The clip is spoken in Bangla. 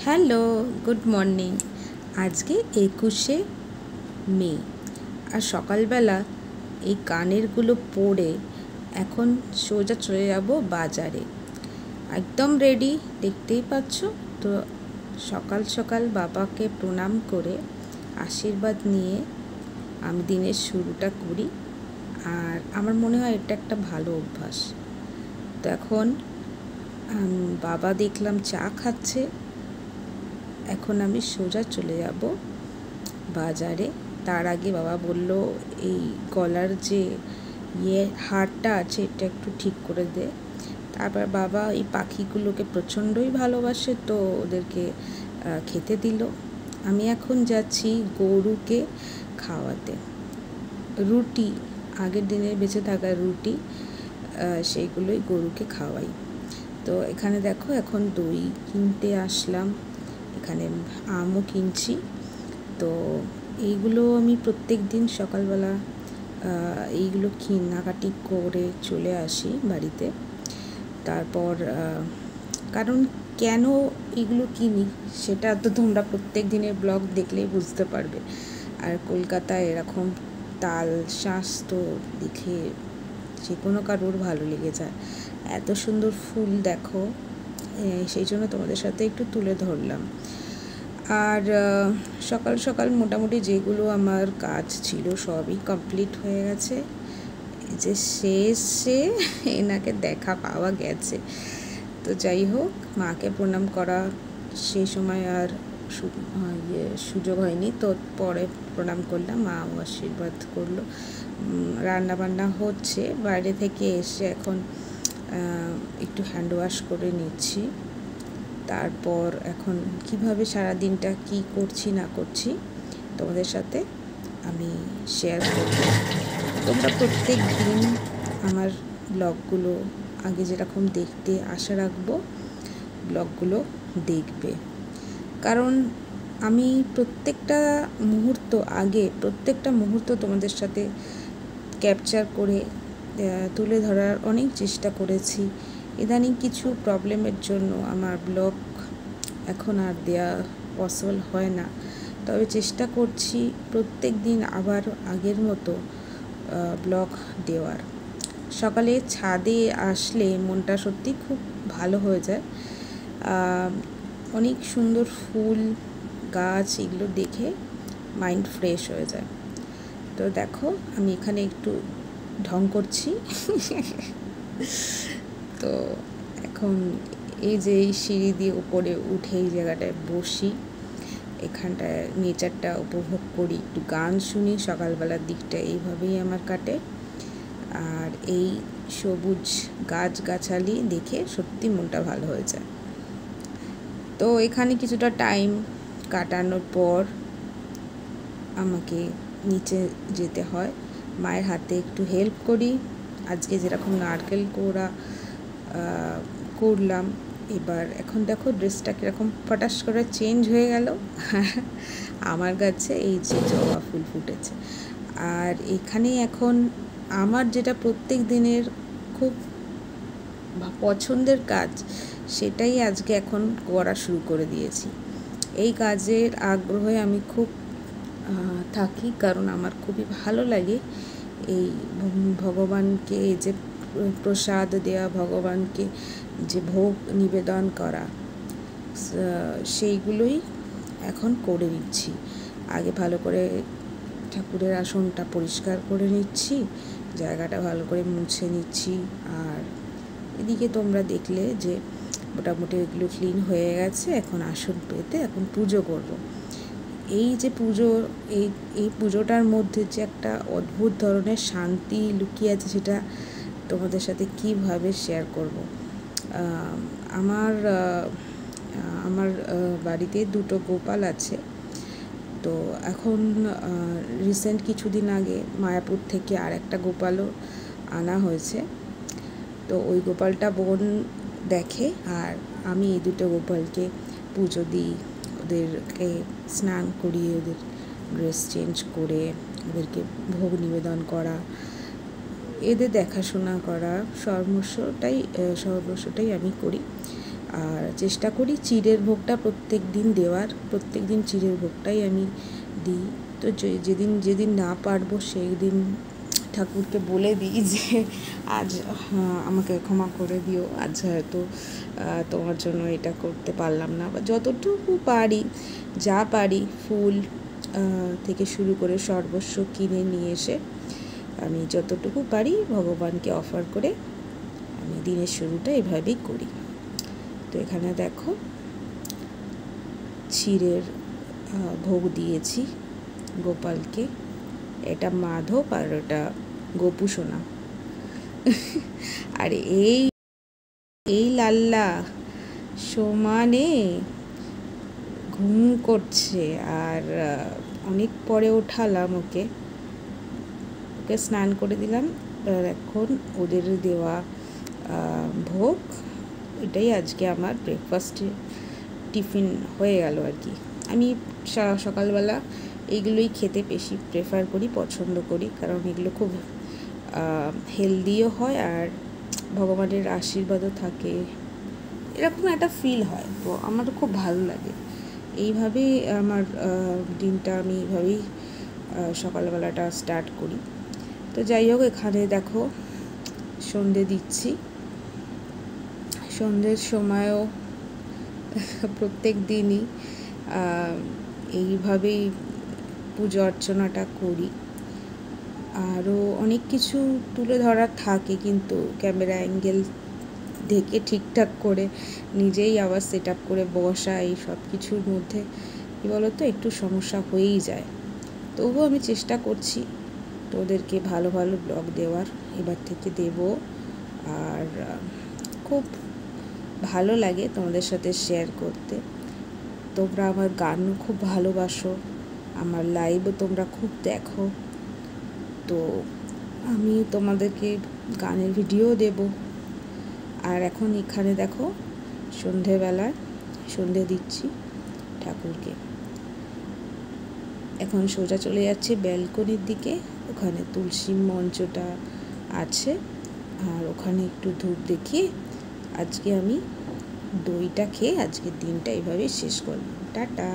Hello, good morning. আজকে 21শে মে, আর সকালবেলা এই কানেরগুলো পরে এখন সোজা চলে যাব বাজারে। একদম রেডি, দেখতেই পাচ্ছ তো। সকাল সকাল বাবাকে প্রণাম করে আশীর্বাদ নিয়ে আমি দিনের শুরুটা করি, আর আমার মনে হয় এটা একটা ভালো অভ্যাস। তো এখন বাবা দেখলাম চা খাচ্ছে, এখন আমি সোজা চলে যাব বাজারে। তার আগে বাবা বলল এই গলার যে হাড়টা আছে এটা একটু ঠিক করে দে। তারপর বাবা এই পাখিগুলোকে প্রচণ্ডই ভালোবাসে, তো ওদেরকে খেতে দিল। আমি এখন যাচ্ছি গরুকে খাওয়াতে। রুটি, আগের দিনে বেঁচে থাকা রুটি, সেইগুলোই গরুকে খাওয়াই। তো এখানে দেখো, এখন দই কিনতে আসলাম, এখানে আমও কিনছি। তো এইগুলো আমি প্রত্যেক দিন সকালবেলা এইগুলো কেনাকাটি করে চলে আসি বাড়িতে। তারপর কারণ কেন এগুলো কিনি সেটা তো তোমরা প্রত্যেক দিনের ব্লগ দেখলেই বুঝতে পারবে। আর কলকাতায় এরকম তাল শাঁস তো দেখে যে কোনো কারোর ভালো লেগে যায়। এত সুন্দর ফুল দেখো, সেই জন্য তোমাদের সাথে একটু তুলে ধরলাম। আর সকাল সকাল মোটামুটি যেগুলো আমার কাজ ছিল সবই কমপ্লিট হয়ে গেছে। যে শেষে এনাকে দেখা পাওয়া গেছে। তো যাই হোক, মাকে প্রণাম করা সেই সময় আর সুযোগ হয়নি, তো পরে প্রণাম করলাম, মাও আশীর্বাদ করলো। রান্না বান্না হচ্ছে, বাইরে থেকে এসে এখন একটু হ্যান্ড ওয়াশ করে নিচ্ছি। তারপর এখন কিভাবে সারা দিনটা কি করছি না করছি তোমাদের সাথে আমি শেয়ার করব। তোমরা প্রত্যেক দিন আমার ব্লগগুলো আগে যেরকম দেখতে আশা রাখবো, ব্লগগুলো দেখবে। কারণ আমি প্রত্যেকটা মুহূর্ত তোমাদের সাথে ক্যাপচার করে তুলে ধরার অনেক চেষ্টা করেছি। ইদানিং কিছু প্রবলেমের জন্য আমার ব্লগ এখন আর দেয়া পসিবল হয় না, তবে চেষ্টা করছি প্রত্যেক দিন আবার আগের মতো ব্লগ দেওয়ার। সকালে ছাদে আসলে মনটা সত্যি খুব ভালো হয়ে যায়। অনেক সুন্দর ফুল গাছ, এগুলো দেখে মাইন্ড ফ্রেশ হয়ে যায়। তো দেখো, আমি এখানে একটু ঢং করছি। তো এখন এই যে এই সিঁড়ি দিয়ে উপরে উঠে এই জায়গাটায় বসি, এখানটায় নেচারটা উপভোগ করি, একটু গান শুনি। সকালবেলার দিকটা এইভাবেই আমার কাটে। আর এই সবুজ গাছগাছালি দেখে সত্যি মনটা ভালো হয়ে যায়। তো এখানে কিছুটা টাইম কাটানোর পর আমাকে নিচে যেতে হয়, মায়ের হাতে একটু হেল্প করি। আজকে যেরকম নারকেল কোড়া করলাম, এবার এখন দেখো ড্রেসটা কীরকম ফটাস করে চেঞ্জ হয়ে গেল। আমার কাছে এই যে জবা ফুল ফুটেছে। আর এখানে এখন আমার যেটা প্রত্যেক দিনের খুব পছন্দের কাজ, সেটাই আজকে এখন করা শুরু করে দিয়েছি। এই কাজের আগ্রহে আমি খুব থাকি, কারণ আমার খুবই ভালো লাগে এই ভগবানকে যে প্রসাদ দেওয়া, ভগবানকে যে ভোগ নিবেদন করা, সেইগুলোই এখন করে নিচ্ছি। আগে ভালো করে ঠাকুরের আসনটা পরিষ্কার করে নিচ্ছি, জায়গাটা ভালো করে মুছে নিচ্ছি। আর এদিকে তোমরা দেখলে যে মোটামুটি এগুলো ক্লিন হয়ে গেছে। এখন আসন পেতে এখন পুজো করব। এই যে পুজো, এই পুজোটার মধ্যে যে একটা অদ্ভুত ধরনের শান্তি লুকিয়ে আছে, সেটা তোমাদের সাথে কিভাবে শেয়ার করব। আমার বাড়িতে দুটো গোপাল আছে। তো এখন রিসেন্ট কিছুদিন আগে মায়াপুর থেকে আর একটা গোপালও আনা হয়েছে। তো ওই গোপালটা বোন দেখে, আর আমি এই দুটো গোপালকে পুজো দিই। ওদেরকে স্নান করিয়ে, ওদের ড্রেস চেঞ্জ করে ওদেরকে ভোগ নিবেদন করা, এদের দেখাশোনা করা, সর্বস্বটাই আমি করি। আর চেষ্টা করি চিড়ের ভোগটা প্রত্যেক দিন দেওয়ার, প্রত্যেক দিন চিড়ের ভোগটাই আমি দিই। তো যেদিন না পারবো সেই দিন ঠাকুরকে বলে দিই যে আজ আমাকে ক্ষমা করে দিও, আজ হয়তো তোমার জন্য এটা করতে পারলাম না, বা যতটুকু পারি, যা পারি ফুল থেকে শুরু করে সর্বস্ব কিনে নিয়ে এসে আমি যতটুকু পারি ভগবানকে অফার করে আমি দিনের শুরুটা এভাবেই করি। তো এখানে দেখো ক্ষীরের ভোগ দিয়েছি গোপালকে, এটা মাধব আর ওটা গোপু সোনা। আর এই লাল্লা সমানে ঘুম করছে, আর অনেক পরে ওঠালাম ওকে স্নান করে দিলাম। আর এখন ওদের দেওয়া ভোগ, এটাই আজকে আমার ব্রেকফাস্টে টিফিন হয়ে গেল আর কি। আমি সকালবেলা এইগুলোই খেতে বেশি প্রেফার করি, পছন্দ করি, কারণ এগুলো খুব হেলদিও হয় আর ভগবানের আশীর্বাদও থাকে, এরকম একটা ফিল হয়। তো আমার খুব ভালো লাগে। এইভাবেই আমার দিনটা আমি এইভাবেই সকালবেলাটা স্টার্ট করি। তো যাই হোক, এখানে দেখো সন্ধে দিচ্ছি। সন্ধ্যের সময়ও প্রত্যেক দিনই এইভাবেই পুজো অর্চনাটা করি। আরও অনেক কিছু তুলে ধরার থাকে, কিন্তু ক্যামেরা অ্যাঙ্গেল দেখে ঠিকঠাক করে নিজেই আবার সেট আপ করে বসা, এই সব কিছুর মধ্যে কী বলো তো একটু সমস্যা হয়েই যায়। তবুও আমি চেষ্টা করছি তোদেরকে ভালো ভালো ব্লগ দেওয়ার, এবার থেকে দেব। আর খুব ভালো লাগে তোমাদের সাথে শেয়ার করতে। তোমরা আমার গানও খুব ভালোবাসো, আমার লাইভও তোমরা খুব দেখো, তো আমি তোমাদেরকে গানের ভিডিও দেব। আর এখন এখানে দেখো সন্ধেবেলায় সন্ধে দিচ্ছি ঠাকুরকে। এখন সোজা চলে যাচ্ছে ব্যালকনির দিকে, ওখানে তুলসী মঞ্চটা আছে, আর ওখানে একটু ধূপ দেখিয়ে আজকে আমি দইটা খেয়ে আজকের দিনটা এইভাবে শেষ করলাম। টাটা।